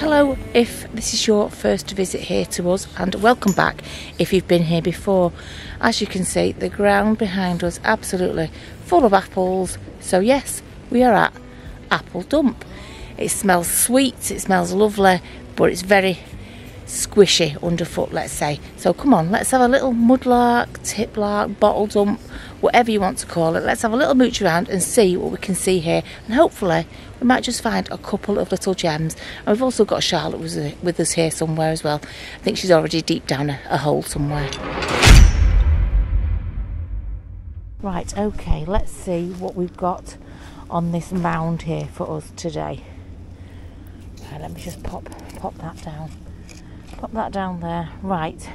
Hello if this is your first visit here to us, and welcome back if you've been here before. As you can see, the ground behind us absolutely full of apples. So yes, we are at Apple Dump. It smells sweet, it smells lovely, but it's very squishy underfoot, let's say. So come on, let's have a little mudlark, tiplark, bottle dump, whatever you want to call it. Let's have a little mooch around and see what we can see here, and hopefully we might just find a couple of little gems. And we've also got Charlotte with us here somewhere as well. I think she's already deep down a hole somewhere. Right, okay, let's see what we've got on this mound here for us today. Right, let me just pop that down. Pop that down there. Right,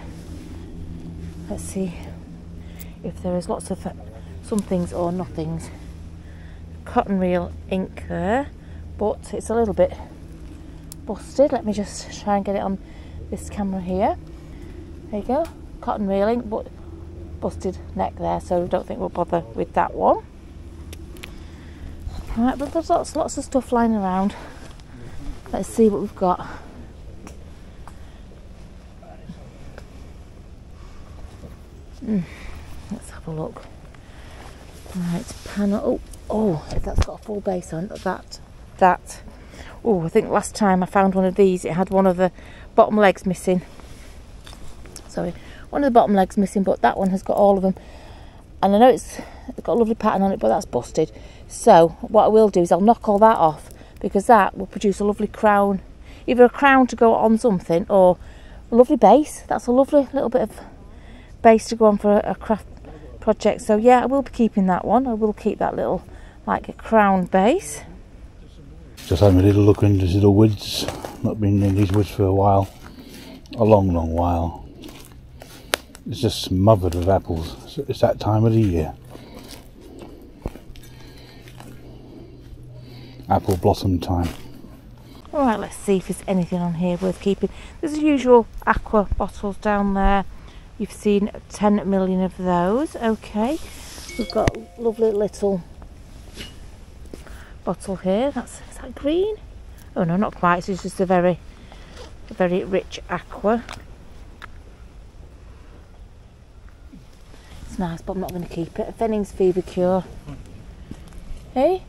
let's see if there is lots of somethings or nothings. Cotton reel ink there, but it's a little bit busted. Let me just try and get it on this camera here. There you go, cotton reel ink, but busted neck there, so I don't think we'll bother with that one. Right, but there's lots of stuff lying around. Let's see what we've got. Let's have a look. Right, panel. Oh, that's got a full base on that. Oh, I think last time I found one of these, it had one of the bottom legs missing. Sorry, one of the bottom legs missing, but that one has got all of them. And I know it's got a lovely pattern on it, but that's busted. So what I will do is I'll knock all that off, because that will produce a lovely crown, either a crown to go on something or a lovely base. That's a lovely little bit of base to go on for a craft project. So yeah, I will be keeping that one. I will keep that little, like a crown base. Just having a little look into the woods. Not been in these woods for a while, a long while. It's just smothered with apples. It's that time of the year. Apple blossom time. Alright, let's see if there's anything on here worth keeping. There's the usual aqua bottles down there. You've seen 10 million of those. Okay, we've got a lovely little bottle here. Is that green? Oh no, not quite. It's just a very rich aqua. It's nice, but I'm not going to keep it. A Fennings fever cure. Hey?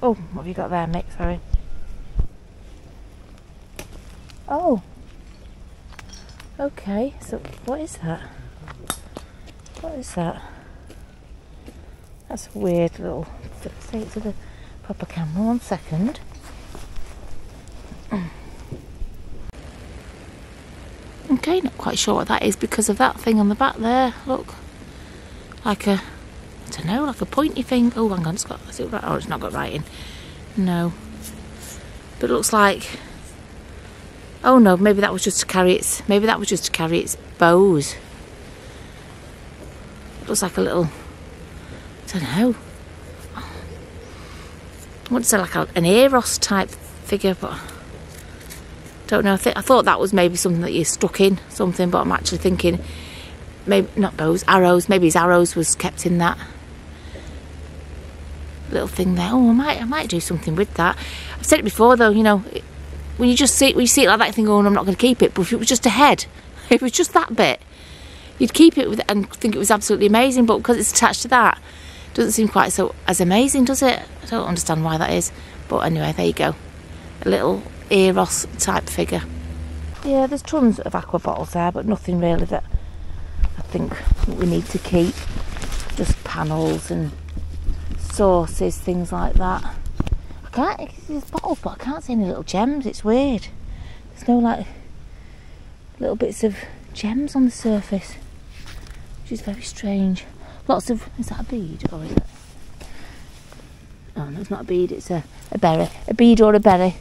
Oh, what have you got there, Mick? Sorry. Oh. Okay, so what is that? What is that? That's a weird little... Say it to the proper camera, 1 second. Okay, not quite sure what that is because of that thing on the back there. Look, like a, I don't know, like a pointy thing. Oh, hang on, it's got, is it right? Oh, it's not got writing. No, but it looks like. Oh no, maybe that was just to carry its. Maybe that was just to carry its bows. It looks like a little. I don't know. I want to say like an Eros type figure, but don't know. I thought that was maybe something that you stuck in something, but I'm actually thinking maybe not bows, arrows. Maybe his arrows was kept in that little thing there. Oh, I might do something with that. I've said it before though. You know, when you see it like that, you think, oh, I'm not going to keep it. But if it was just a head, if it was just that bit, you'd keep it with and think it was absolutely amazing. But because it's attached to that, it doesn't seem quite so as amazing, does it? I don't understand why that is. But anyway, there you go. A little Eros type figure. Yeah, there's tons of aqua bottles there, but nothing really that I think we need to keep. Just panels and sauces, things like that. There's bottles, but I can't see any little gems. It's weird. There's no like little bits of gems on the surface, which is very strange. Lots of, is that a bead or is it? Oh no, it's not a bead, it's a berry. A bead or a berry.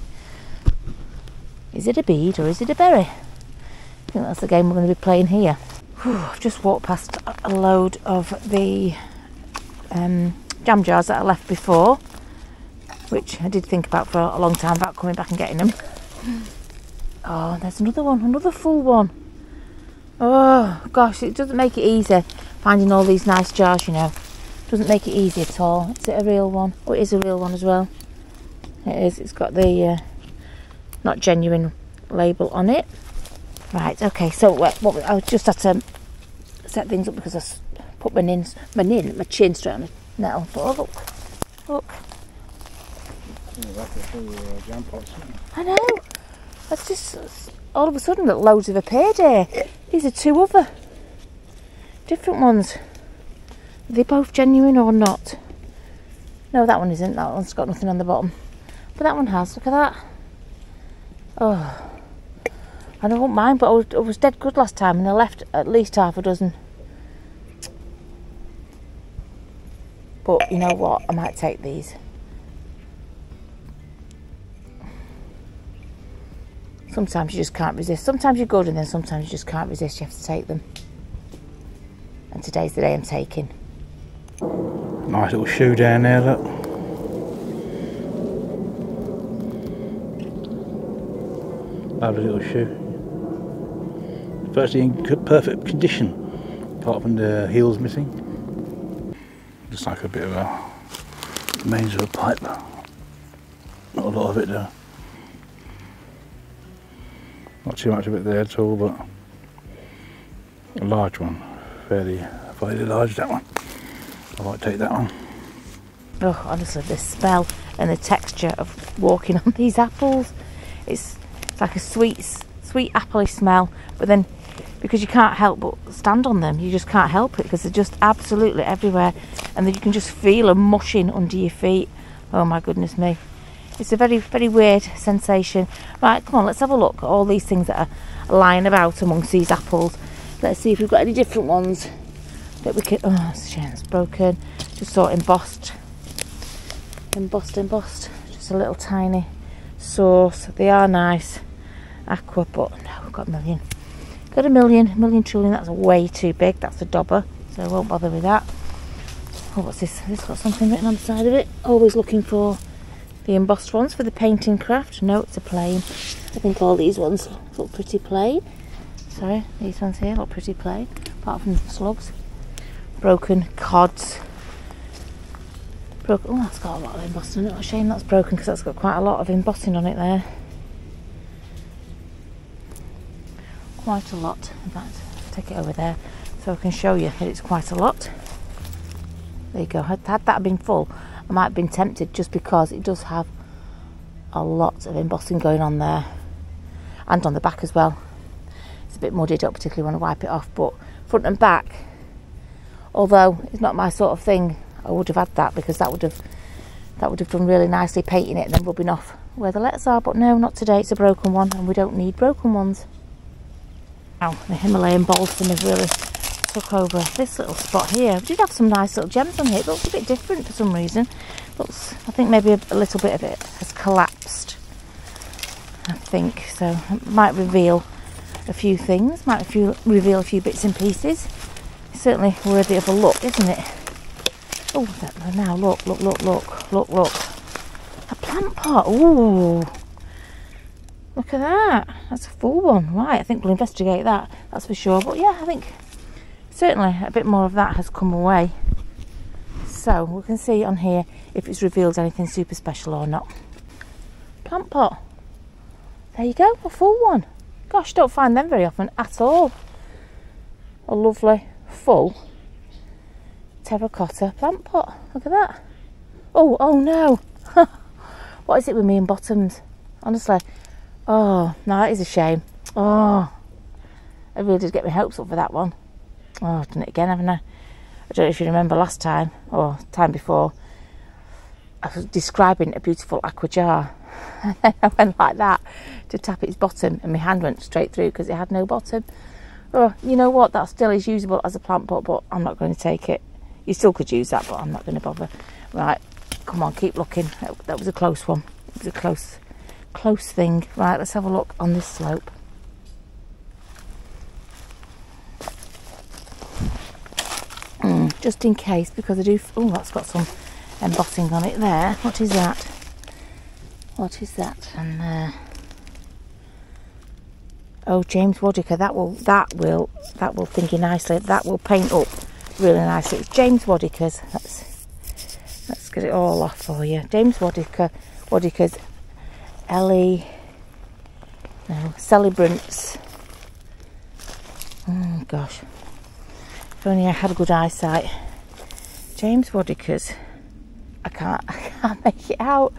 Is it a bead or is it a berry? I think that's the game we're going to be playing here. Whew, I've just walked past a load of the jam jars that I left before, which I did think about for a long time about coming back and getting them. Oh, there's another one, another full one. Oh gosh, it doesn't make it easy finding all these nice jars, you know. Doesn't make it easy at all. Is it a real one? Oh, it is a real one as well. It is. It's got the not genuine label on it. Right, okay, so I just had to set things up because I put my chin straight on the nettle. But oh, look. I know. That's just, all of a sudden, loads have appeared here. These are 2 other different ones. Are they both genuine or not? No, that one isn't. That one's got nothing on the bottom. But that one has. Look at that. Oh. And I won't mind, but I was dead good last time and I left at least half a dozen. But you know what? I might take these. Sometimes you just can't resist. Sometimes you're good and then sometimes you just can't resist. You have to take them. And today's the day I'm taking. Nice little shoe down there, look. Lovely little shoe. Virtually in perfect condition, apart from the heels missing. Just like a bit of a mains of a pipe. Not a lot of it though. Not too much of it there at all, but a large one. Fairly large, that one. I might take that one. Oh, honestly, the smell and the texture of walking on these apples. It's like a sweet appley smell, but then because you can't help but stand on them, you just can't help it because they're just absolutely everywhere, and then you can just feel them mushing under your feet. Oh my goodness me. It's a very, very weird sensation. Right, come on, let's have a look at all these things that are lying about amongst these apples. Let's see if we've got any different ones that we can... Oh, it's a shame it's broken. Just saw embossed. Just a little tiny source. They are nice. Aqua, but no, we've got a million. Got a million trillion. That's way too big. That's a dobber, so I won't bother with that. Oh, what's this? This got something written on the side of it. Always looking for the embossed ones for the painting craft. No, it's a plain. I think all these ones look pretty plain. Sorry, these ones here look pretty plain, apart from slugs. Broken cods. Oh, that's got a lot of embossing on it. What a shame that's broken because that's got quite a lot of embossing on it there. Quite a lot. In fact, I'll take it over there so I can show you that it's quite a lot. There you go. Had that been full, I might have been tempted just because it does have a lot of embossing going on there and on the back as well. It's a bit muddied up, particularly when I wipe it off, but front and back, although it's not my sort of thing, I would have had that because that would have done really nicely, painting it and then rubbing off where the letters are. But no, not today. It's a broken one and we don't need broken ones. Now the Himalayan balsam has really took over this little spot here. We did have some nice little gems on here. It looks a bit different for some reason. Looks, I think maybe a little bit of it has collapsed, I think, so it might reveal a few things, reveal a few bits and pieces. It's certainly worthy of a look, isn't it? Oh, now look. A plant pot. Ooh, look at that. That's a full one. Right, I think we'll investigate that, that's for sure. But yeah, I think certainly a bit more of that has come away. So we can see on here if it's revealed anything super special or not. Plant pot. There you go, a full one. Gosh, don't find them very often at all. A lovely full terracotta plant pot. Look at that. Oh no. What is it with me and bottoms? Honestly. Oh, no, that is a shame. Oh, I really did get my hopes up for that one. Oh, I've done it again, haven't I? I don't know if you remember last time or time before, I was describing a beautiful aqua jar and then I went like that to tap its bottom and my hand went straight through because it had no bottom. Oh, you know what, that still is usable as a plant pot, but I'm not going to take it. You still could use that, but I'm not going to bother. Right, come on, keep looking. That was a close one. It was a close thing. Right, let's have a look on this slope. Just in case, because I do... Oh, that's got some embossing on it there. What is that? What is that? And oh, James Waddicker. That will thingy nicely. That will paint up really nicely. It's James Waddicker's. Let's get it all off for you. James Waddicker's No, celebrants. Oh gosh. If only I had good eyesight. James Woodicker's. I can't make it out.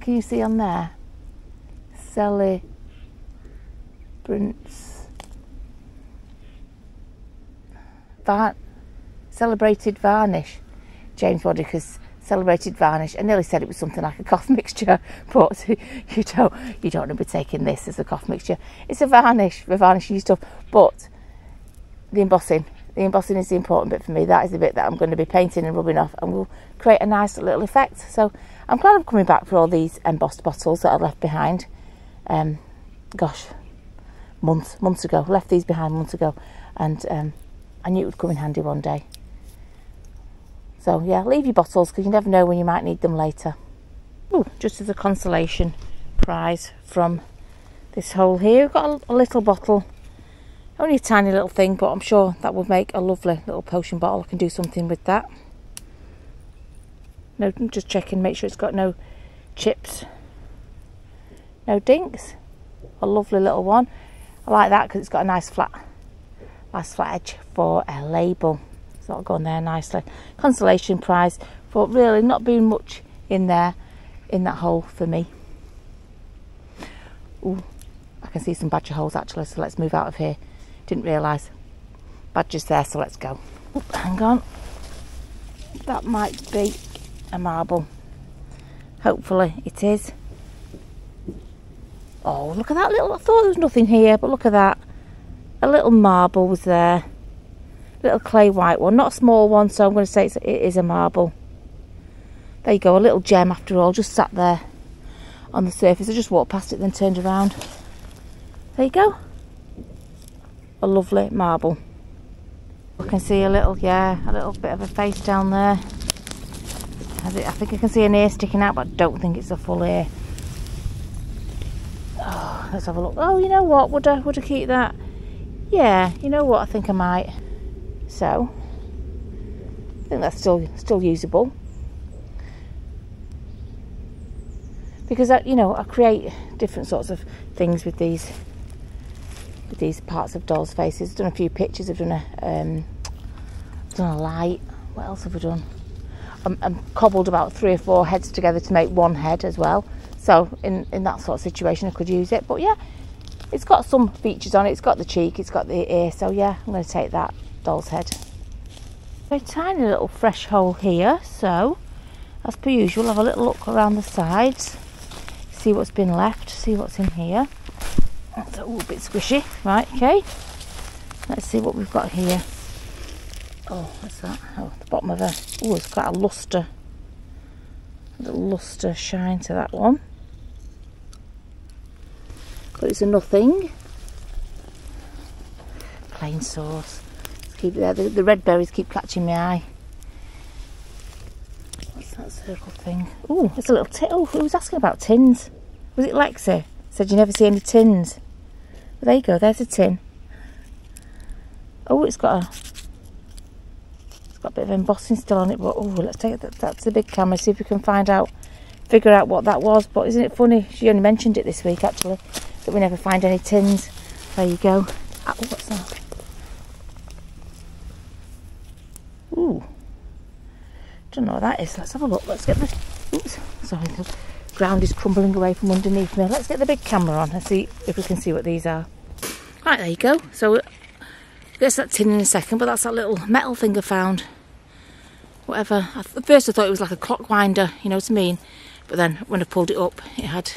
Can you see on there? Celebrants. Celebrated varnish. James Woodicker's celebrated varnish. I nearly said it was something like a cough mixture, but you don't want to be taking this as a cough mixture. It's a varnish for varnishing stuff, but the embossing is the important bit for me. That is the bit that I'm going to be painting and rubbing off, and will create a nice little effect. So I'm glad I'm coming back for all these embossed bottles that I left behind. Gosh, months ago. Left these behind months ago, and I knew it would come in handy one day. So yeah, leave your bottles because you never know when you might need them later. Ooh, just as a consolation prize from this hole here, we've got a little bottle. Only a tiny little thing, but I'm sure that would make a lovely little potion bottle. I can do something with that. No, I'm just checking, make sure it's got no chips, no dinks. A lovely little one. I like that because it's got a nice flat edge for a label. So that'll go on there nicely. Consolation prize for really not being much in there, in that hole for me. Ooh, I can see some badger holes actually, so let's move out of here. Didn't realise badger's there, so let's go. Oop, hang on. That might be a marble. Hopefully it is. Oh, look at that little, I thought there was nothing here, but look at that. A little marble was there. Little clay white one, not a small one, so I'm going to say it is a marble. There you go, a little gem after all, just sat there on the surface. I just walked past it, then turned around. There you go. A lovely marble. I can see a little bit of a face down there. I think I can see an ear sticking out, but I don't think it's a full ear. Oh, let's have a look. Oh, you know what? Would I keep that? Yeah, you know what? I think I might. So, I think that's still usable. Because I create different sorts of things with these parts of dolls' faces. I've done a few pictures. I've done a light. What else have I done? I'm cobbled about 3 or 4 heads together to make one head as well. So in that sort of situation, I could use it. But yeah, it's got some features on it. It's got the cheek. It's got the ear. So yeah, I'm going to take that doll's head. A tiny little fresh hole here. So as per usual, have a little look around the sides. See what's been left. See what's in here. That's a little bit squishy. Right, okay. Let's see what we've got here. Oh, what's that? Oh, the bottom of a... Oh, it's got a lustre. A little lustre shine to that one. But it's a nothing. Plain sauce. Let's keep it there. The red berries keep catching my eye. What's that circle thing? Oh, it's a little tin. Oh, who was asking about tins? Was it Lexi? Said you never see any tins. Well, there you go, there's a tin. Oh, it's got a bit of embossing still on it, but oh, let's take that's the big camera, see if we can figure out what that was. But isn't it funny, she only mentioned it this week actually, that we never find any tins. There you go. Oh, what's that? Ooh, don't know what that is. Let's have a look. Let's get the... Oops, sorry, the ground is crumbling away from underneath me. Let's get the big camera on and see if we can see what these are. Right, there you go. So there's that tin in a second, but that's that little metal thing I found. Whatever. At first I thought it was like a clock winder, you know what I mean? But then when I pulled it up, it had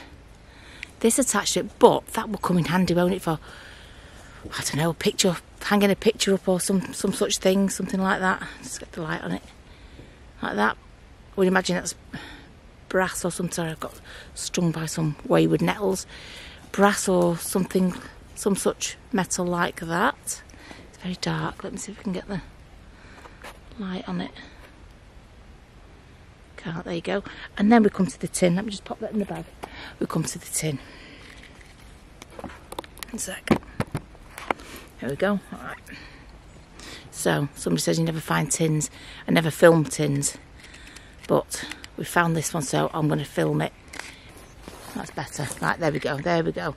this attached to it. But that will come in handy, won't it, for, I don't know, a picture, hanging a picture up or some such thing, something like that. Just get the light on it. Like that. I would imagine that's brass or something. Sorry, I got stung by some wayward nettles. Brass or something, some such metal like that. It's very dark. Let me see if we can get the light on it. Can't. There you go. And then we come to the tin. Let me just pop that in the bag. We come to the tin. One sec. There we go. All right. So somebody says you never find tins. I never film tins, but we found this one, so I'm going to film it. That's better. Right, there we go. There we go.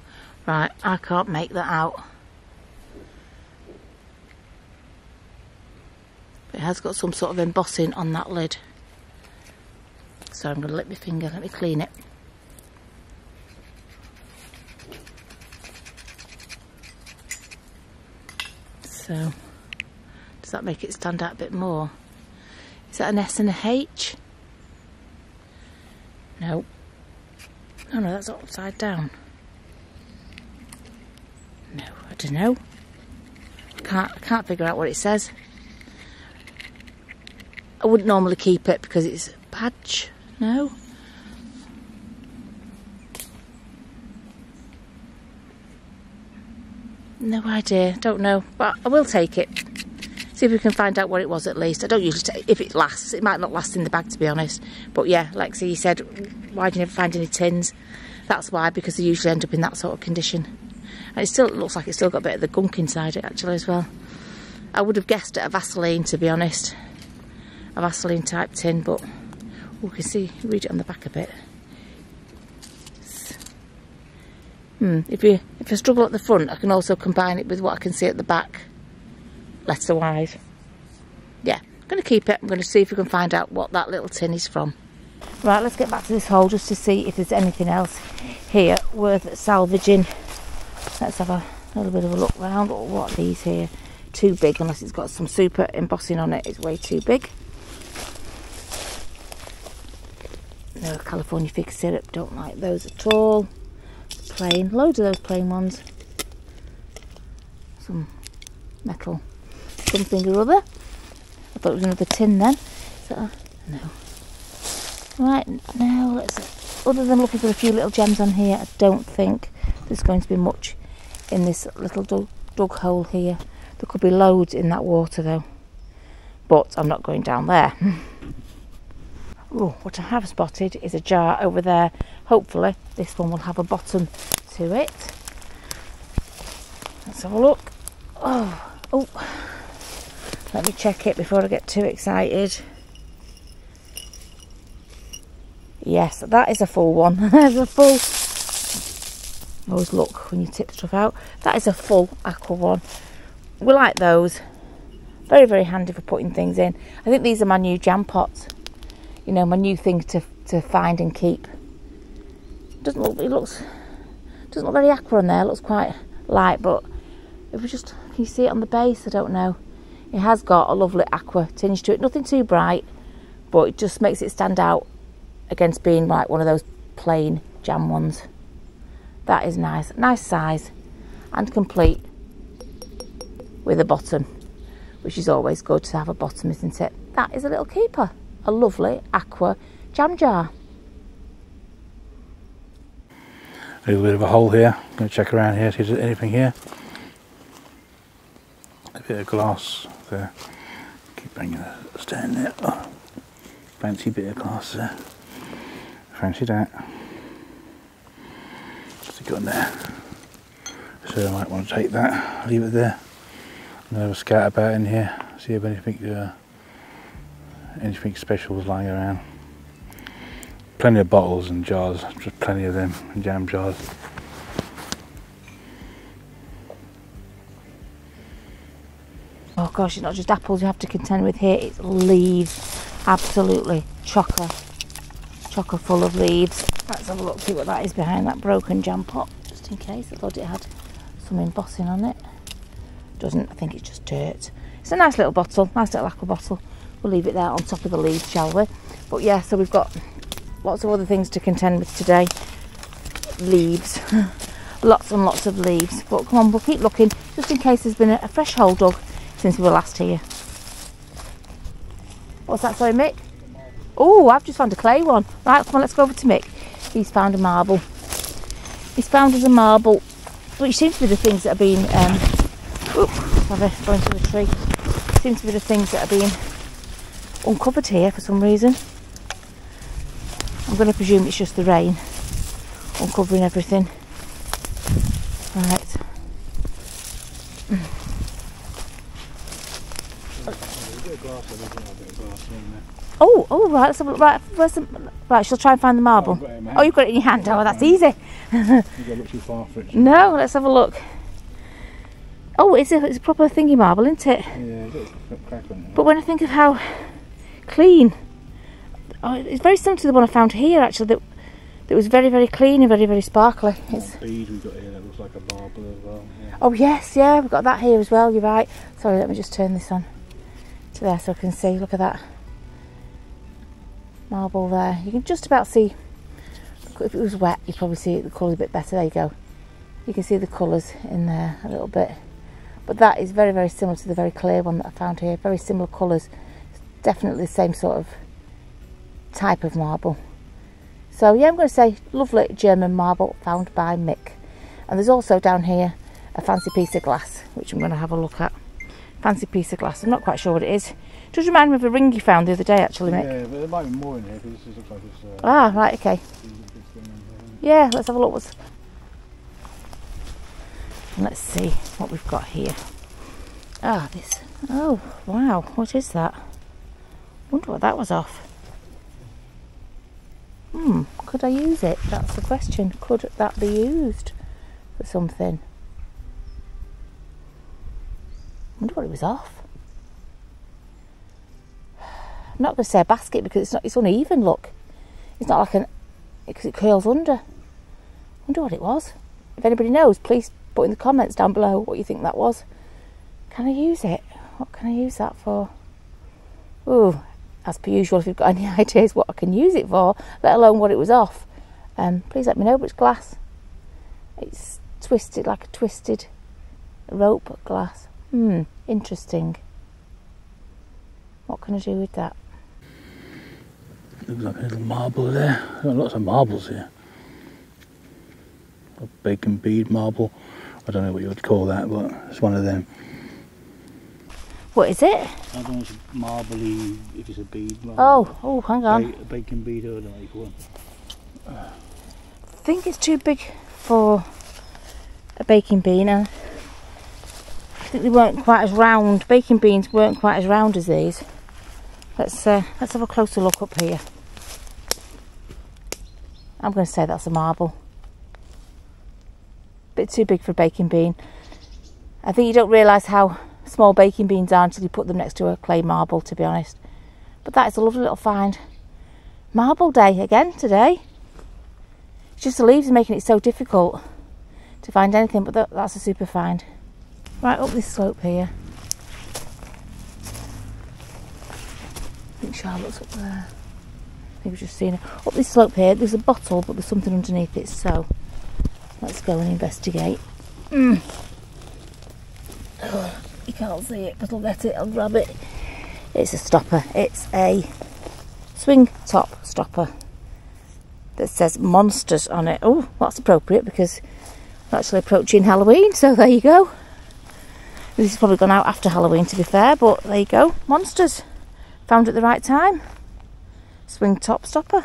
Right, I can't make that out. It has got some sort of embossing on that lid. So I'm going to lick my finger, let me clean it. So, does that make it stand out a bit more? Is that an S and a H? No. Oh no, that's upside down. No, I don't know. I can't figure out what it says. I wouldn't normally keep it because it's a badge. No. No idea, don't know, but I will take it. See if we can find out what it was at least. I don't usually take, if it lasts, it might not last in the bag to be honest. But yeah, like so you said, why do you never find any tins? That's why, because they usually end up in that sort of condition. And it still looks like it's still got a bit of the gunk inside it actually as well. I would have guessed it a Vaseline to be honest. A Vaseline type tin, but we can see, read it on the back a bit. If I struggle at the front, I can also combine it with what I can see at the back, letter-wise. Yeah, I'm going to keep it. I'm going to see if we can find out what that little tin is from. Right, let's get back to this hole just to see if there's anything else here worth salvaging. Let's have a little bit of a look round. Oh, what are these here? Too big, unless it's got some super embossing on it. It's way too big. No California fig syrup, don't like those at all. Plain, loads of those plain ones. Some metal something or other. I thought it was another tin then. So, no. Right, now let's, other than looking for a few little gems on here, I don't think there's going to be much in this little dug hole here. There could be loads in that water though, but I'm not going down there. Oh, what I have spotted is a jar over there. Hopefully this one will have a bottom to it. Let's have a look. Oh, let me check it before I get too excited. Yes, that is a full one. There's a full, always look when you tip stuff out. That is a full aqua one. We like those. Very, very handy for putting things in. I think these are my new jam pots. You know, my new thing to find and keep. Doesn't look very aqua on there. It looks quite light, but if we just, can you see it on the base? I don't know. It has got a lovely aqua tinge to it. Nothing too bright, but it just makes it stand out against being like one of those plain jam ones. That is nice. Nice size and complete with a bottom, which is always good to have a bottom, isn't it? That is a little keeper. A lovely aqua jam jar. A little bit of a hole here. I'm going to check around here, see if there's anything here. A bit of glass there. Keep bringing the stand there. Oh, fancy bit of glass there. Fancy that. What's it got in there? So I might want to take that, leave it there. And have a scout about in here, see if anything special is lying around. Plenty of bottles and jars, just plenty of them, and jam jars. Oh gosh, it's not just apples you have to contend with here, it's leaves. Absolutely chocker full of leaves. Let's have a look, see what that is behind that broken jam pot, just in case. I thought it had some embossing on it. Doesn't, I think it's just dirt. It's a nice little bottle, nice little aqua bottle. We'll leave it there on top of the leaves, shall we? But yeah, so we've got lots of other things to contend with today. Leaves. Lots and lots of leaves. But come on, we'll keep looking, just in case there's been a fresh hole dug since we were last here. What's that, sorry, Mick? Oh, I've just found a clay one. Right, come on, let's go over to Mick. He's found a marble. He's found us a marble, which seems to be the things that are being... sorry, going to the tree. Seems to be the things that are being uncovered here for some reason. I'm going to presume it's just the rain uncovering everything. Right. bit of glass, a bit of glass in there. Oh, right, let's have a look. Right, right, she'll try and find the marble. Oh, you've got it in your hand. Oh, that's easy. You've got to look too far for it. No, let's have a look. Oh, it's a proper thingy marble, isn't it? Yeah, it's got a crack on it. But when I think of how clean, oh, it's very similar to the one I found here, actually, that was very, very clean and very, very sparkly. It's that bead we've got here that looks like a marble as well. Yeah. Oh, yes, yeah, we've got that here as well, you're right. Sorry, let me just turn this on to there so I can see. Look at that marble there. You can just about see, if it was wet you'd probably see the colour a bit better. There you go, you can see the colours in there a little bit, but that is very, very similar to the very clear one that I found here. Very similar colours, definitely the same sort of type of marble. So yeah, I'm going to say lovely German marble found by Mick. And there's also down here a fancy piece of glass which I'm going to have a look at. Fancy piece of glass, I'm not quite sure what it is. It does remind me of a ring you found the other day, actually, Mick. Yeah, but there might be more in here because this looks like it's... ah, right, okay. Yeah, let's have a look. Let's see what we've got here. Ah, this. Oh, wow, what is that? Wonder what that was off. Could I use it? That's the question. Could that be used for something? Wonder what it was off. I'm not going to say a basket because it's uneven, look. It's not like because it curls under. Wonder what it was. If anybody knows, please put in the comments down below what you think that was. Can I use it? What can I use that for? Ooh, as per usual, if you've got any ideas what I can use it for, let alone what it was off, please let me know. But it's glass. It's twisted like a twisted rope glass. Interesting. What can I do with that? Looks like a little marble there. There are lots of marbles here. A bacon bead marble. I don't know what you would call that, but it's one of them. What is it? I don't know if it's marbly, if it's a bead marble. Oh, hang on. A bacon bead, I don't know what you call it. I think it's too big for a baking bean. I think they weren't quite as round. Baking beans weren't quite as round as these. Let's have a closer look up here. I'm going to say that's a marble. Bit too big for a baking bean. I think you don't realise how small baking beans are until you put them next to a clay marble, to be honest. But that is a lovely little find. Marble day again today. It's just the leaves are making it so difficult to find anything, but that's a super find. Right up this slope here. I think Charlotte's up there. I think we've just seen her. Up this slope here, there's a bottle, but there's something underneath it, so let's go and investigate. Oh, you can't see it, but I'll get it, I'll grab it. It's a stopper. It's a swing top stopper that says monsters on it. Oh, that's appropriate because we're actually approaching Halloween, so there you go. This has probably gone out after Halloween, to be fair, but there you go. Monsters. Found at the right time. Swing top stopper.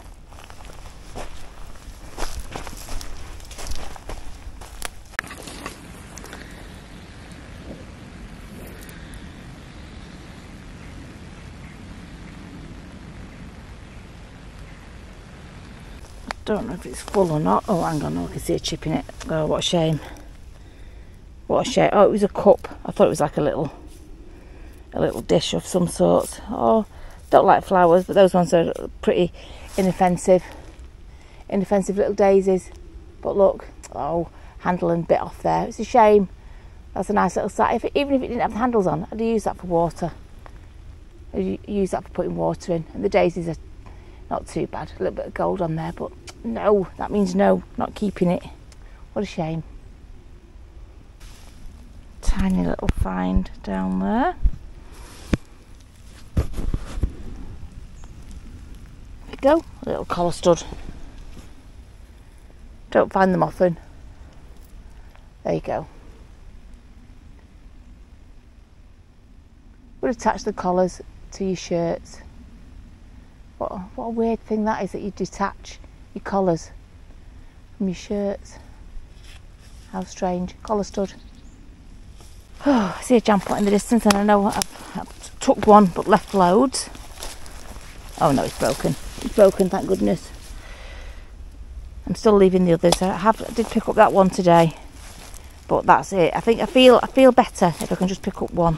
Don't know if it's full or not. Oh, hang on, I can see a chip in it. Oh, what a shame. What a shame. Oh, it was a cup. I thought it was like a little dish of some sort. Oh, don't like flowers, but those ones are pretty inoffensive. Inoffensive little daisies. But look, oh, handle and bit off there. It's a shame. That's a nice little site. Even if it didn't have the handles on, I'd use that for water. I'd use that for putting water in. And the daisies are not too bad. A little bit of gold on there, but no, that means no, not keeping it. What a shame. Tiny little find down there. There we go, a little collar stud. Don't find them often. There you go. Would attach the collars to your shirts. What a weird thing that is, that you detach your collars from your shirts. How strange. Collar stud. Oh, I see a jam pot in the distance and I know I've took one but left loads. Oh no, it's broken. It's broken, thank goodness. I'm still leaving the others. I did pick up that one today, but that's it. I think I feel better if I can just pick up one.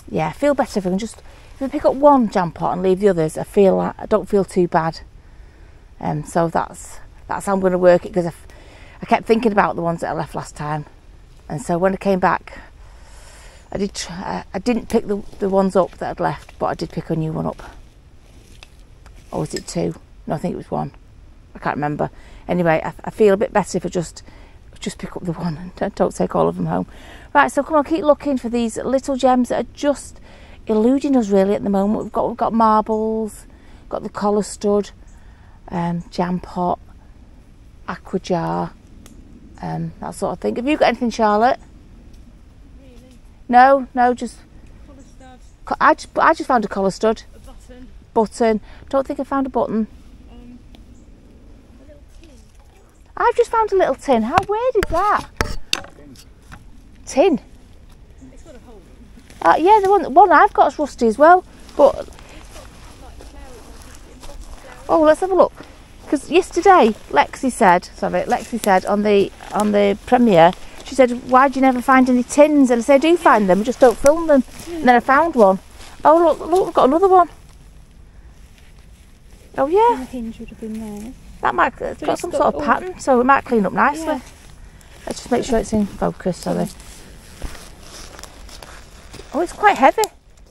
Yeah, I feel better if I can just pick up one jam pot and leave the others. I don't feel too bad. So that's how I'm going to work it, because I kept thinking about the ones that I left last time, and so when I came back, I didn't pick the ones up that I'd left, but I did pick a new one up. Or was it two? No, I think it was one. I can't remember. Anyway, I feel a bit better if I just pick up the one and don't take all of them home. Right, so come on, keep looking for these little gems that are just eluding us really at the moment. We've got marbles, got the collar stud, jam pot, aqua jar, that sort of thing. Have you got anything, Charlotte? Really? No, just collar stud. I just found a collar stud. Button. Don't think I found a button. A little tin. I've just found a little tin. How weird is that? Tin. It's got a hole in. Yeah, the one I've got is rusty as well. But oh, let's have a look. Because yesterday, Lexi said on the premiere, she said, "Why do you never find any tins?" And I said, "I do find them, I just don't film them." Yeah. And then I found one. Oh look, we've got another one. Oh yeah. And the hinge would have been there. That might have got some sort of pattern, so it might clean up nicely. Yeah. Let's just make sure it's in focus, sorry. Oh, it's quite heavy.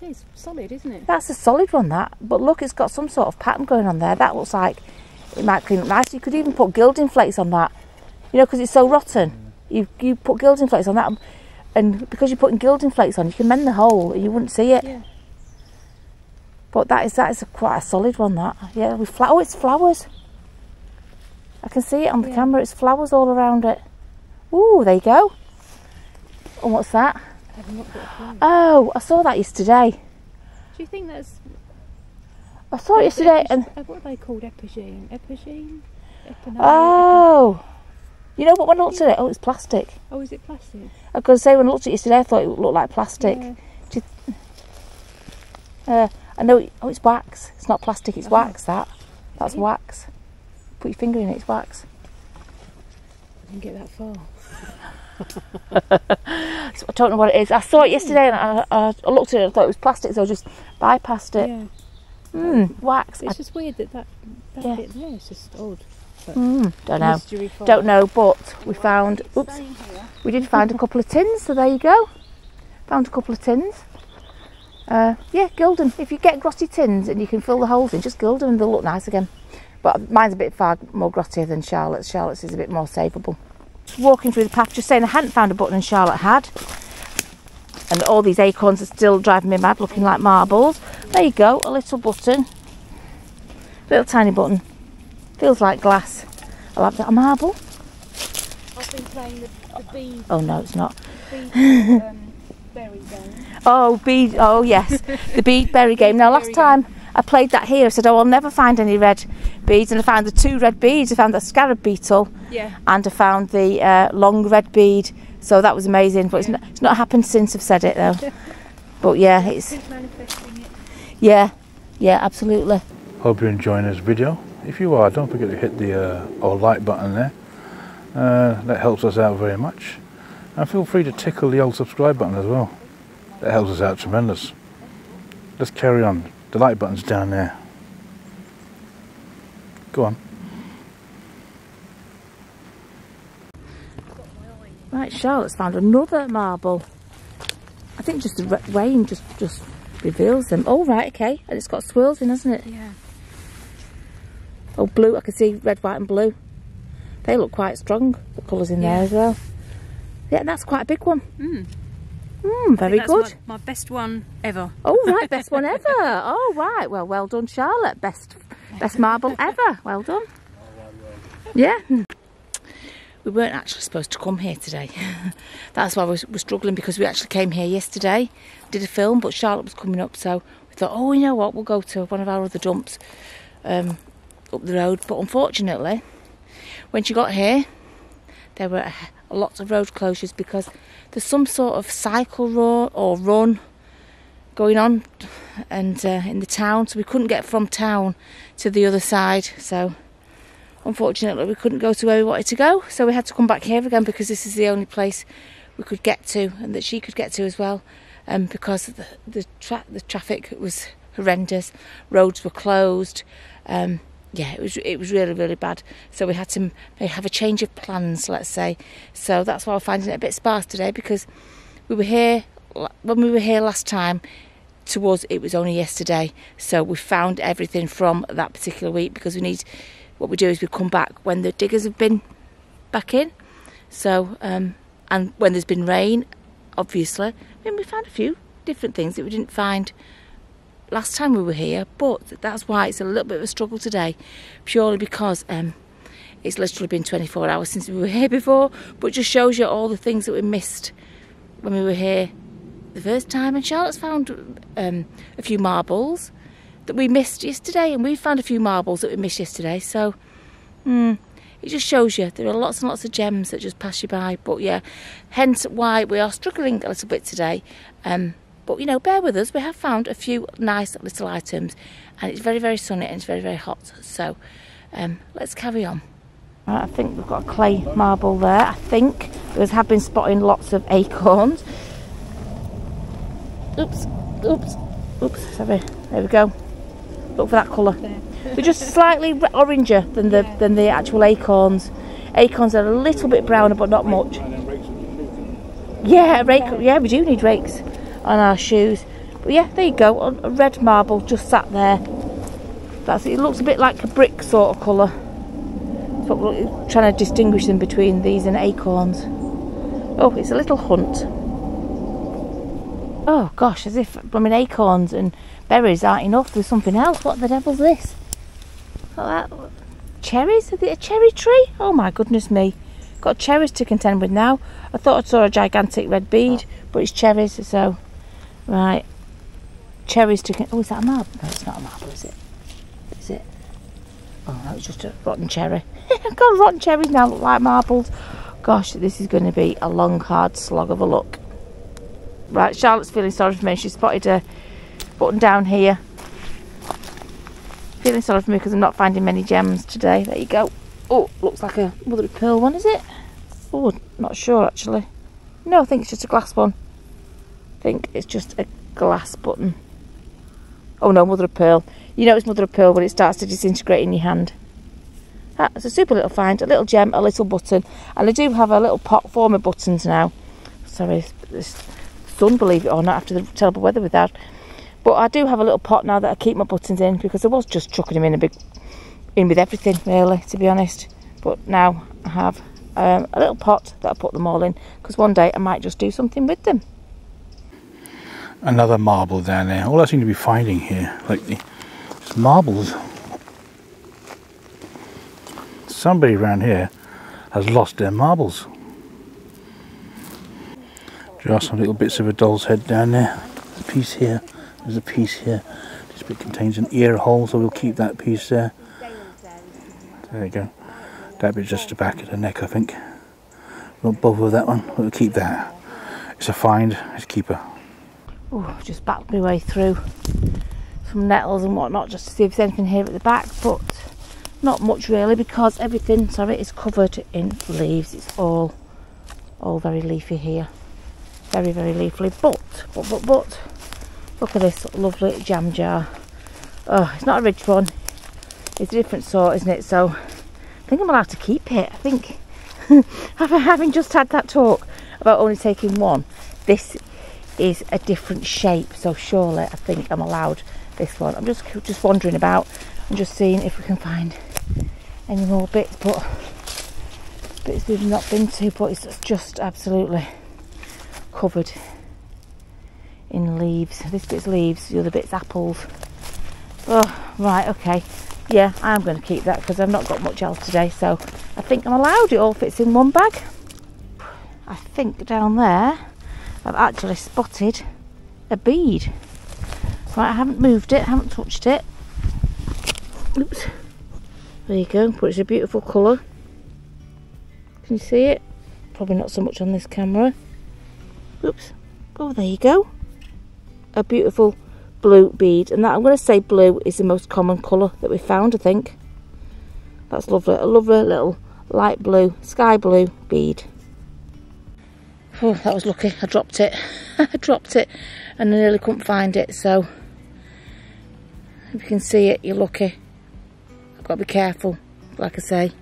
It is solid, isn't it? That's a solid one, that. But look, it's got some sort of pattern going on there. That looks like it might clean up nicely. You could even put gilding flakes on that. You know, because it's so rotten. You put gilding flakes on that, and because you're putting gilding flakes on, you can mend the hole and you wouldn't see it. Yeah. But that is quite a solid one, that. Yeah, with oh, it's flowers. I can see it on the camera. It's flowers all around it. Ooh, there you go. And what's that? Oh, I saw that yesterday. Do you think that's... I saw it yesterday and... What are they called? Epigene? Epigene? Oh! You know what, when I looked at it, oh, it's plastic. Oh, is it plastic? I was going to say, when I looked at it yesterday, I thought it looked like plastic. Yeah. I know, oh, it's wax. It's not plastic, it's wax, that. That's wax. Put your finger in it, it's wax. I didn't get that far. So I don't know what it is. I saw it yesterday and I looked at it and I thought it was plastic, so I just bypassed it. Yeah. Wax. It's just weird that bit there is just odd. Don't know, but we found, we did find a couple of tins, so there you go. Found a couple of tins. Yeah, gild them. If you get grotty tins and you can fill the holes in, just gild them and they'll look nice again. But mine's a bit far more grottier than Charlotte's. Charlotte's is a bit more savable. Just walking through the path, just saying I hadn't found a button and Charlotte had. And all these acorns are still driving me mad, looking like marbles. There you go, a little button. Little tiny button. Feels like glass. I like that. A marble. I've been playing the bead. Oh no, it's not. Bead, berry game. Oh, bead. Oh yes, the bead berry game. Now last time I played that here, I said, "Oh, I'll never find any red beads," and I found the 2 red beads. I found that scarab beetle, and I found the long red bead. So that was amazing. But it's not happened since I've said it though. But yeah, it's manifesting it. Yeah, absolutely. Hope you're enjoying this video. If you are, don't forget to hit the old like button there. That helps us out very much. And feel free to tickle the old subscribe button as well. That helps us out tremendous. Let's carry on. The like button's down there. Go on. Right, Charlotte's found another marble. I think just the rain just reveals them. Oh right, okay. And it's got swirls in, hasn't it? Yeah. Oh, blue. I can see red, white and blue. They look quite strong, the colours in there as well. Yeah, and that's quite a big one. Very good. My best one ever. Oh right, best one ever. Oh right, well done, Charlotte. Best marble ever. Well done. Yeah. We weren't actually supposed to come here today. That's why we're struggling, because we actually came here yesterday, did a film, but Charlotte was coming up, so we thought, oh, you know what, we'll go to one of our other dumps up the road. But unfortunately, when she got here, there were lots of road closures because there's some sort of cycle run going on and in the town, so we couldn't get from town to the other side. So unfortunately we couldn't go to where we wanted to go, so we had to come back here again because this is the only place we could get to and that she could get to as well, because the traffic was horrendous, roads were closed. Yeah, it was really, really bad. So we had to have a change of plans, let's say. So that's why we're finding it a bit sparse today, because we were here, when we were here last time, to us it was only yesterday. So we found everything from that particular week, because what we do is we come back when the diggers have been back in. So, and when there's been rain, obviously. I mean, we found a few different things that we didn't find last time we were here, but that's why it's a little bit of a struggle today, purely because it's literally been 24 hours since we were here before. But it just shows you all the things that we missed when we were here the first time. And Charlotte's found a few marbles that we missed yesterday, and we found a few marbles that we missed yesterday. So it just shows you there are lots and lots of gems that just pass you by. But yeah, hence why we are struggling a little bit today. But, you know, bear with us. We have found a few nice little items, and it's very, very sunny and it's very, very hot. So let's carry on. Right, I think we've got a clay marble there, I think, because I have been spotting lots of acorns. Oops, oops, oops, sorry. There we go. Look for that colour. They're just slightly oranger than the actual acorns. Acorns are a little bit browner, but not much. Yeah, yeah, we do need rakes on our shoes. But yeah, there you go, a red marble just sat there. It looks a bit like a brick sort of colour. So we're trying to distinguish them between these and acorns. Oh, it's a little hunt. Oh gosh, as if blooming acorns and berries aren't enough, there's something else. What the devil's this? Look at that. Cherries? Is it a cherry tree? Oh my goodness me. Got cherries to contend with now. I thought I saw a gigantic red bead, but it's cherries, so right. Cherries to oh, is that a marble? No, it's not a marble, is it? Is it? Oh no, it's just a rotten cherry. I've got rotten cherries now, look like marbles. Gosh, this is going to be a long, hard slog of a look. Right, Charlotte's feeling sorry for me. She spotted a button down here. Feeling sorry for me because I'm not finding many gems today. There you go. Oh, looks like a mother of pearl one, is it? Oh, not sure actually. No, I think it's just a glass one. I think it's just a glass button. Oh no, mother of pearl. You know it's mother of pearl when it starts to disintegrate in your hand. That's a super little find, a little gem, a little button. And I do have a little pot for my buttons now. Sorry, this sun, believe it or not, after the terrible weather we've had. But I do have a little pot now that I keep my buttons in, because I was just chucking them in with everything, really, to be honest. But now I have a little pot that I put them all in, because one day I might just do something with them. Another marble down there. All I seem to be finding here lately is marbles. Somebody around here has lost their marbles. Just some little bits of a doll's head down there. A piece here. There's a piece here. This bit contains an ear hole, so we'll keep that piece there. There you go. That bit's just the back of the neck, I think. Won't bother with that one. We'll keep that. It's a find. It's a keeper. Oh, I've just backed my way through some nettles and whatnot just to see if there's anything here at the back, but not much really, because everything, sorry, is covered in leaves. It's all very leafy here. Very, very leafy. But look at this lovely jam jar. Oh, it's not a rich one. It's a different sort, isn't it? So I think I'm allowed to keep it. I think having just had that talk about only taking one, this is a different shape, so surely I think I'm allowed this one. I'm just wandering about and just seeing if we can find any more bits, but bits we've not been to, but it's just absolutely covered in leaves. This bit's leaves, the other bit's apples. Oh, right, okay. Yeah, I'm going to keep that because I've not got much else today, so I think I'm allowed. It all fits in one bag. I think down there I've actually spotted a bead. Right, I haven't moved it, haven't touched it. Oops. There you go, but it's a beautiful colour. Can you see it? Probably not so much on this camera. Oops. Oh, there you go. A beautiful blue bead. And that, I'm going to say blue is the most common colour that we found, I think. That's lovely. A lovely little light blue, sky blue bead. Oh, that was lucky. I dropped it. I dropped it and I nearly couldn't find it. So, if you can see it, you're lucky. I've got to be careful. Like I say,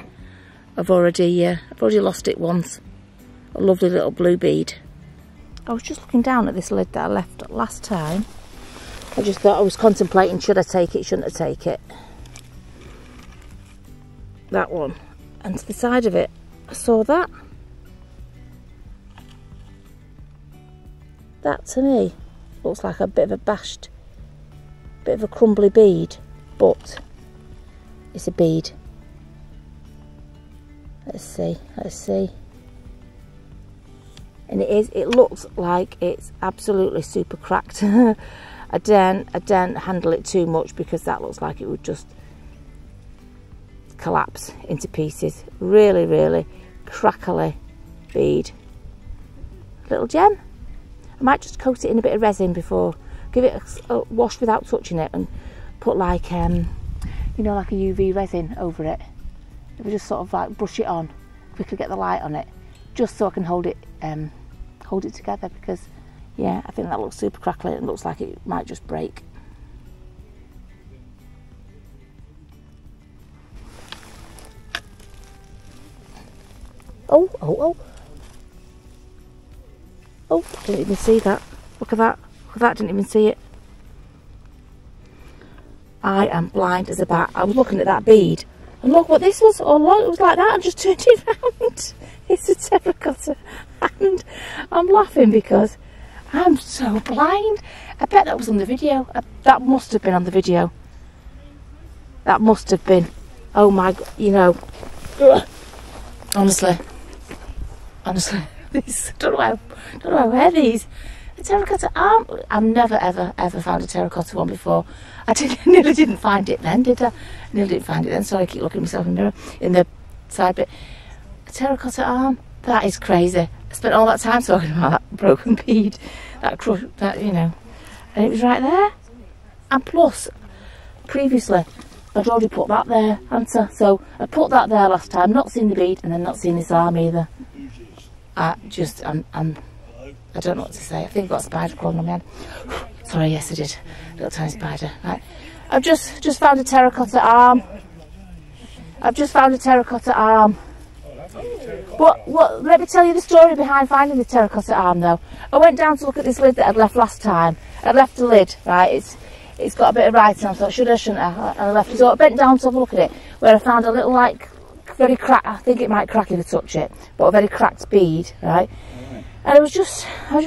I've already lost it once. A lovely little blue bead. I was just looking down at this lid that I left last time. I just thought, I was contemplating, should I take it, shouldn't I take it? That one. And to the side of it, I saw that. That to me looks like a bit of a bashed, bit of a crumbly bead, but it's a bead. Let's see. And it looks like it's absolutely super cracked. I daren't handle it too much because that looks like it would just collapse into pieces. Really, really crackly bead. Little gem. I might just coat it in a bit of resin before, give it a wash without touching it, and put like you know, like a UV resin over it. If we just sort of like brush it on, quickly get the light on it, just so I can hold it together, because yeah, I think that looks super crackly. It looks like it might just break. Oh, didn't even see that. Look at that. Look at that, didn't even see it. I am blind as a bat. I was looking at that bead, and look what this was all along. It was like that, and just turned it round. It's a terracotta, and I'm laughing because I'm so blind. I bet that was on the video. That must have been on the video. That must have been. Oh my God, you know. Honestly, these, I don't know how I wear these. A terracotta arm. I've never ever found a terracotta one before. I nearly didn't find it then, did I? Nearly didn't find it then. Sorry, I keep looking at myself in the mirror, in the side bit. A terracotta arm. That is crazy. I spent all that time talking about that broken bead, that you know, and it was right there. And plus, previously, I'd already put that there, hadn't I? So I put that there last time, not seen the bead, and then not seen this arm either. I don't know what to say. I think I've got a spider crawling on my hand. Sorry, yes I did. Little tiny spider. Right. I've just found a terracotta arm. What? Let me tell you the story behind finding the terracotta arm though. I went down to look at this lid that I'd left last time. I'd left a lid, right? It's got a bit of writing. I thought, should I, shouldn't I? And I left it. So I bent down to have a look at it, where I found a little, like, very cracked, I think it might crack if I touch it, but a very cracked bead, right? And it was just, I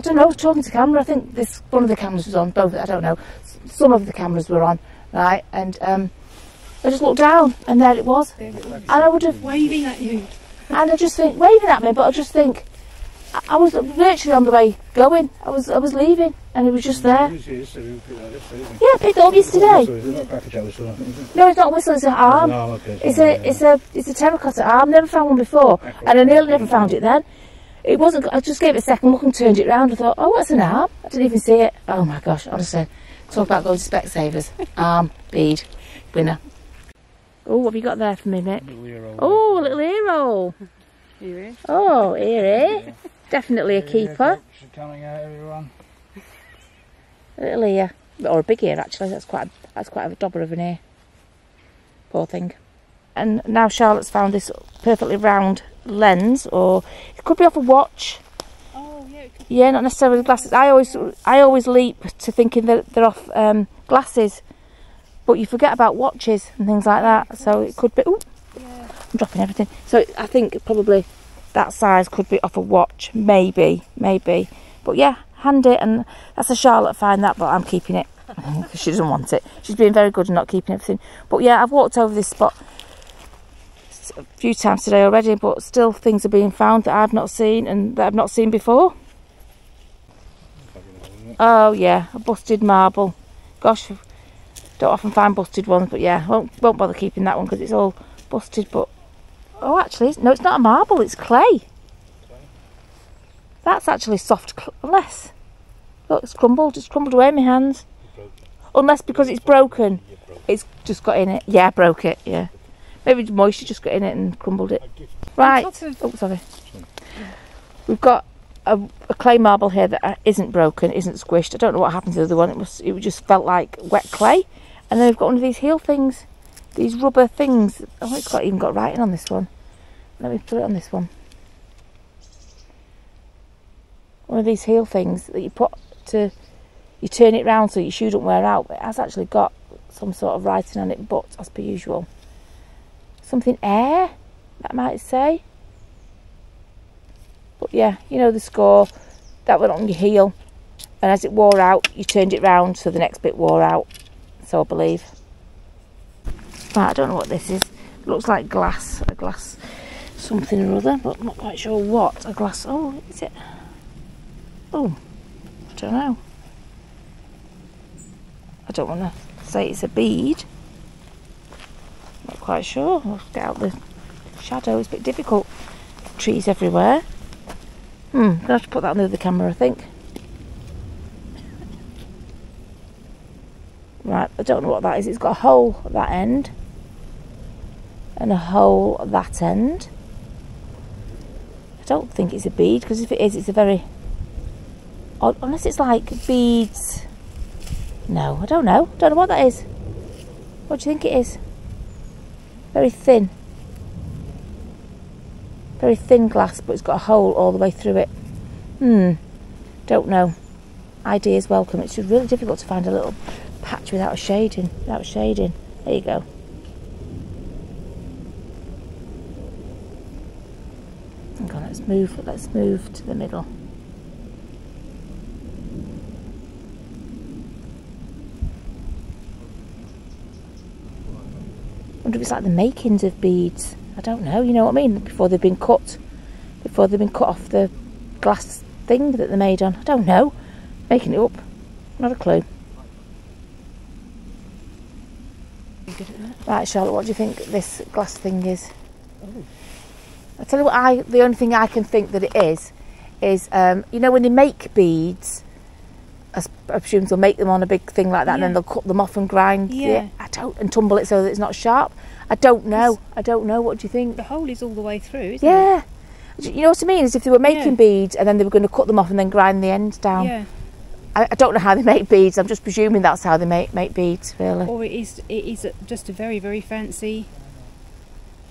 don't know, I was talking to camera. I think one of the cameras was on, both, I don't know. Some of the cameras were on, right? And I just looked down, and there it was. And I would have... Waving at you. And I just think, waving at me, but I just think, I was virtually on the way going. I was leaving, and it was just there. Yeah, I picked it up yesterday. No, it's not a whistle, it's an arm. It's a terracotta arm. Never found one before, and I nearly never found it then. It wasn't. I just gave it a second look and turned it round. I thought, oh, that's an arm. I didn't even see it. Oh my gosh, honestly, talk about going to Specsavers. Arm, bead, winner. Oh, what have you got there for me, Mick? Oh, a little ear roll. Eerie. Oh, eerie. Definitely a keeper. Coming out, everyone. A little ear, or a big ear actually. That's quite a dobber of an ear. Poor thing. And now Charlotte's found this perfectly round lens, or it could be off a watch. Oh yeah. Yeah, not necessarily glasses. I always leap to thinking that they're off glasses, but you forget about watches and things like that. So it could be. Ooh, Yeah. I'm dropping everything. So I think probably that size could be off a watch, maybe. But yeah, handy, and that's a Charlotte find that, but I'm keeping it because she doesn't want it. She's been very good in not keeping everything. But yeah, I've walked over this spot a few times today already, but still things are being found that I've not seen and that I've not seen before. Oh yeah, a busted marble. Gosh, don't often find busted ones, but yeah, won't bother keeping that one because it's all busted. But Oh, actually, no, it's not a marble, it's clay. That's actually soft, unless... Look, it's crumbled away in my hands. Unless because it's broken, it's just got in it. Yeah, I broke it, yeah. Maybe moisture just got in it and crumbled it. Right, oh, sorry. We've got a clay marble here that isn't broken, isn't squished. I don't know what happened to the other one. It just felt like wet clay. And then we've got one of these heel things. These rubber things. Oh, it's even got writing on this one. Let me put it on this one. One of these heel things that you put to... You turn it round so your shoe don't wear out. It has actually got some sort of writing on it, but as per usual. Something air, that might say. But yeah, you know the score. That went on your heel. And as it wore out, you turned it round so the next bit wore out. So I believe. Right, I don't know what this is. It looks like glass. A glass something or other, but I'm not quite sure what. A glass... Oh, is it? Oh, I don't know. I don't want to say it's a bead. Not quite sure. I'll get out the shadow. It's a bit difficult. Trees everywhere. I'm going to have to put that on the other camera, I think. Right, I don't know what that is. It's got a hole at that end. And a hole at that end. I don't think it's a bead, because if it is, it's a very odd... Unless it's like beads... No, I don't know. Don't know what that is. What do you think it is? Very thin. Very thin glass, but it's got a hole all the way through it. Don't know. Ideas welcome. It's just really difficult to find a little patch without a shading. There you go. Hang on, let's move to the middle. I wonder if it's like the makings of beads. I don't know, you know what I mean? Before they've been cut off the glass thing that they're made on. I don't know. Making it up. Not a clue. Right, Charlotte, what do you think this glass thing is? Oh. I tell you what, the only thing I can think that it is you know when they make beads, I presume they'll make them on a big thing like that, and then they'll cut them off and grind it. And tumble it so that it's not sharp. I don't know. What do you think? The hole is all the way through, isn't it? You know what I mean? As if they were making beads and then they were going to cut them off and then grind the ends down. Yeah. I don't know how they make beads. I'm just presuming that's how they make beads, really. Or it is just a very, very fancy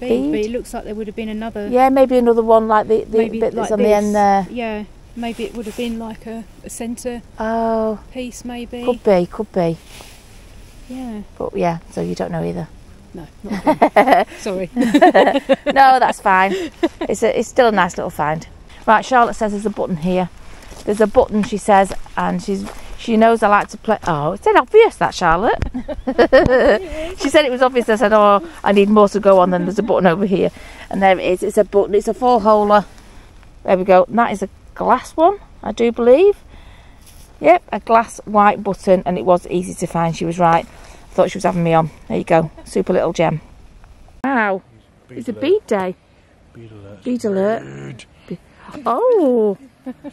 bead. But it looks like there would have been another... Yeah, maybe another one like the bit that's on the end there. Yeah. Maybe it would have been like a centre piece, maybe. Could be. Yeah. But yeah, so you don't know either. No, not sorry. No, that's fine. It's still a nice little find. Right, Charlotte says there's a button here. There's a button, she says, and she knows I like to play. Oh, it's dead obvious that, Charlotte. She said it was obvious. I said, oh, I need more to go on. Then there's a button over here, and there it is. It's a button. It's a 4-holer. There we go. And that is a glass one, I do believe. Yep, a glass white button, and it was easy to find. She was right. I thought she was having me on. There you go. Super little gem. Wow. It's a bead day. Bead alert. Bead alert. Oh,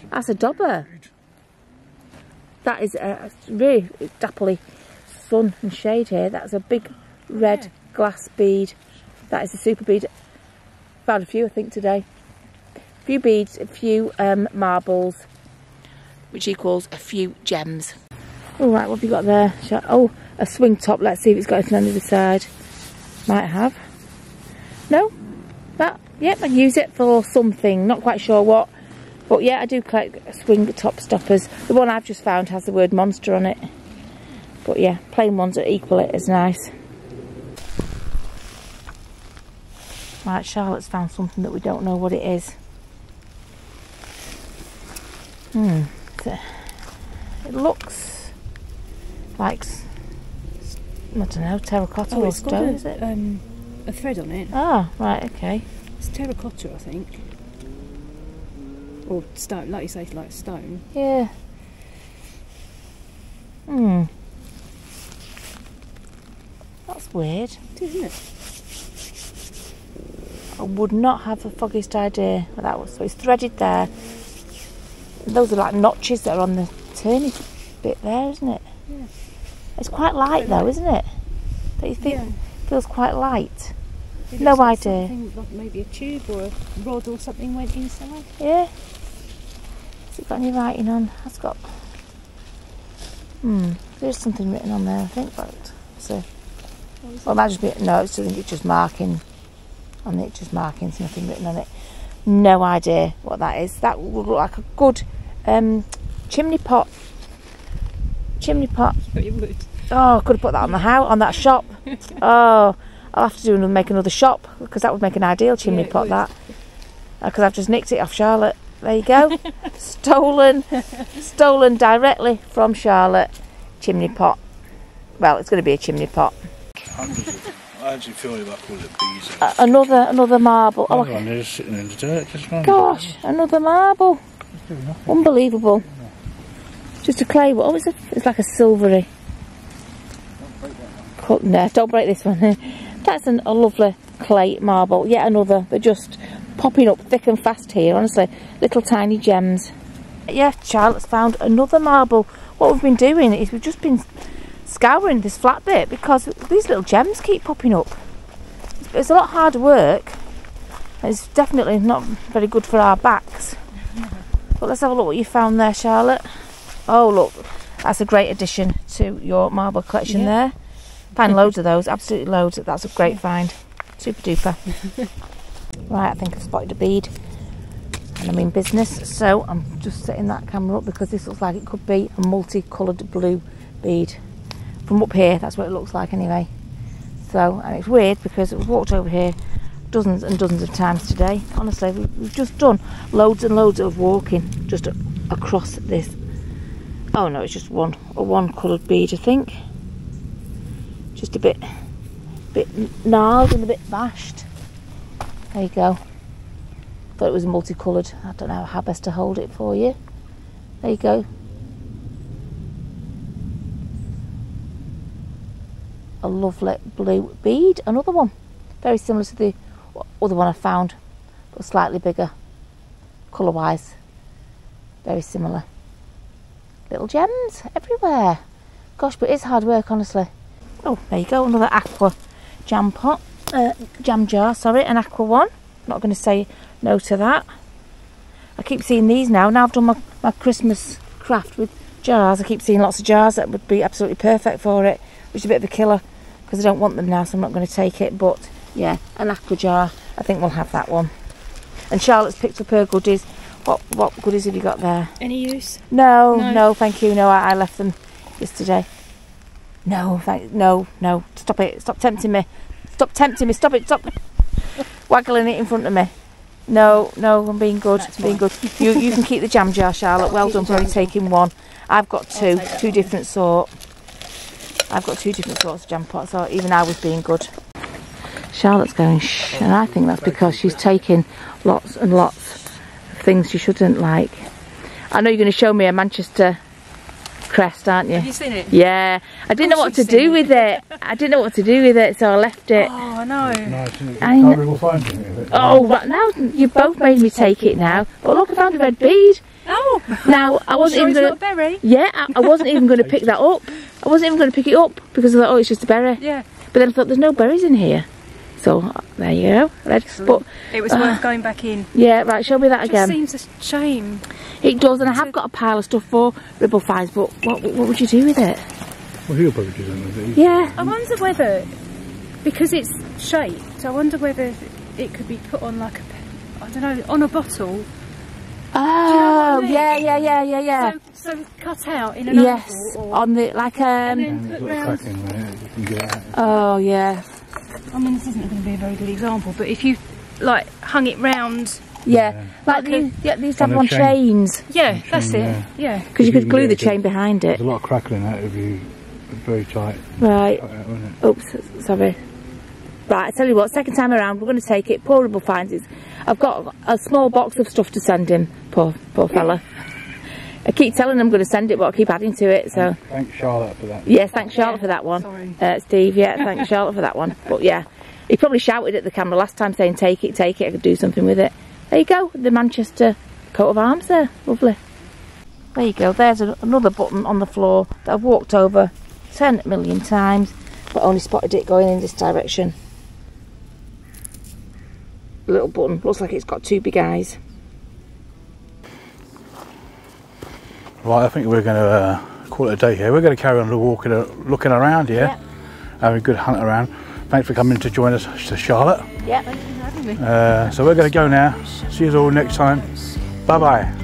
that's a dobber. That is a really dappley sun and shade here. That's a big red glass bead. That is a super bead. Found a few, I think, today. A few beads, a few marbles, which equals a few gems. All right, what have you got there? Oh, a swing top. Let's see if it's got anything on the other side. Might have. No? That? Yep, I use it for something. Not quite sure what. But yeah, I do collect swing top stoppers. The one I've just found has the word monster on it. But yeah, plain ones are equally as nice. Right, Charlotte's found something that we don't know what it is. It looks like, I don't know, terracotta or stone, is it? A thread on it. Ah, right, okay. It's terracotta, I think. Or stone, like you say, it's like stone. Yeah. That's weird. It is, isn't it? I would not have the foggiest idea what that was. So it's threaded there. Those are like notches that are on the turny bit there, isn't it? Yeah. It's quite light though, isn't it? Don't you think? Yeah. It feels quite light. It No looks like idea. something like maybe a tube or a rod or something went inside. Yeah. Has it got any writing on? It's got. There's something written on there, I think. But so. Well, that just be no. I think it's just marking. On it, just markings, nothing written on it. No idea what that is. That would look like a good chimney pot. Chimney pot. It would. Oh, I could have put that on the house, on that shop. Oh, I'll have to make another shop because that would make an ideal chimney pot. That because I've just nicked it off Charlotte. There you go. stolen directly from Charlotte. Chimney pot. Well, it's going to be a chimney pot. I actually feel like I call it bees. Another marble. Oh, okay. They're just sitting in the dirt. Just gosh, another marble. Unbelievable. Just a clay one. Oh, it's like a silvery. No, don't break this one. That's a lovely clay marble. Yet another. They're just popping up thick and fast here, honestly. Little tiny gems. Yeah, Charlotte's found another marble. What we've been doing is we've just been scouring this flat bit because these little gems keep popping up. It's a lot harder work. It's definitely not very good for our backs. But let's have a look what you found there, Charlotte. Oh, look. That's a great addition to your marble collection there. Find loads of those, absolutely loads. That's a great find. Super duper. Right, I think I've spotted a bead. And I'm in business. So I'm just setting that camera up because this looks like it could be a multicoloured blue bead. From up here, that's what it looks like anyway. So, and it's weird because we've walked over here dozens and dozens of times today. Honestly, we've just done loads and loads of walking just across this. Oh no, it's just one coloured bead, I think. Just a bit gnarled and a bit bashed. There you go. Thought it was multicoloured. I don't know how best to hold it for you. There you go. A lovely blue bead. Another one. Very similar to the other one I found, but slightly bigger. Colour wise. Very similar. Little gems everywhere. Gosh, but it's hard work, honestly. Oh, there you go. Another aqua jam pot. Jam jar, sorry. An aqua one. Not going to say no to that. I keep seeing these now. Now I've done my Christmas craft with jars. I keep seeing lots of jars that would be absolutely perfect for it. Which is a bit of a killer because I don't want them now, so I'm not going to take it. But yeah, an aqua jar. I think we'll have that one. And Charlotte's picked up her goodies. What goodies have you got there? Any use? No, thank you. No, I left them yesterday. No, no. Stop it. Stop tempting me. Stop tempting me. Stop it. Stop waggling it in front of me. No, I'm being good. Being good. You can keep the jam jar, Charlotte. Well done for only taking one. I've got two different sorts. I've got two different sorts of jam pots, so even I was being good. Charlotte's going shh, and I think that's because she's taking lots and lots of things she shouldn't like. I know you're going to show me a Manchester crest, aren't you? Have you seen it? Yeah. I didn't know what to do with it. I didn't know what to do with it, so I left it. Oh, I know. Oh, right, now you both made me take it now. But look, I found a red bead. Oh. Now I wasn't even going to. Berry. Yeah, I wasn't even going to pick that up. I wasn't even going to pick it up because I thought, oh, it's just a berry. Yeah. But then I thought, there's no berries in here. So there you go. But it was worth going back in. Yeah, right. Show me that again. It just seems a shame. It does, and I have got a pile of stuff for ribble fines. But what would you do with it? Well, he'll probably do something with it. Yeah. I wonder whether, because it's shaped, I wonder whether it could be put on like I don't know, on a bottle. Oh, do you know what I mean? yeah. So cut out in an oval, on the like and then put round. Oh yeah. I mean, this isn't going to be a very good example, but if you like hung it round. Yeah, like these have on chains. Yeah, that's it. Yeah. Because you could glue the chain behind it. There's a lot of crackling out if you very tight. Right. Oops, sorry. Right, I tell you what, second time around we're going to take it. Poor ribble fines. I've got a small box of stuff to send him. Poor fella. I keep telling him I'm going to send it, but I keep adding to it. So thanks Charlotte for that. Yes, thanks Charlotte for that one. Sorry. Steve, yeah, thanks Charlotte for that one. But yeah, He probably shouted at the camera last time saying, take it, I could do something with it. There you go, the Manchester coat of arms there. Lovely. There you go, there's another button on the floor that I've walked over 10 million times, but only spotted it going in this direction. Little button, looks like it's got two big eyes. Right, I think we're going to call it a day here. We're going to carry on looking around here, Yep. having a good hunt around. Thanks for coming to join us, Charlotte. Yeah, thanks for having me. So we're going to go now. See you all next time. Bye bye.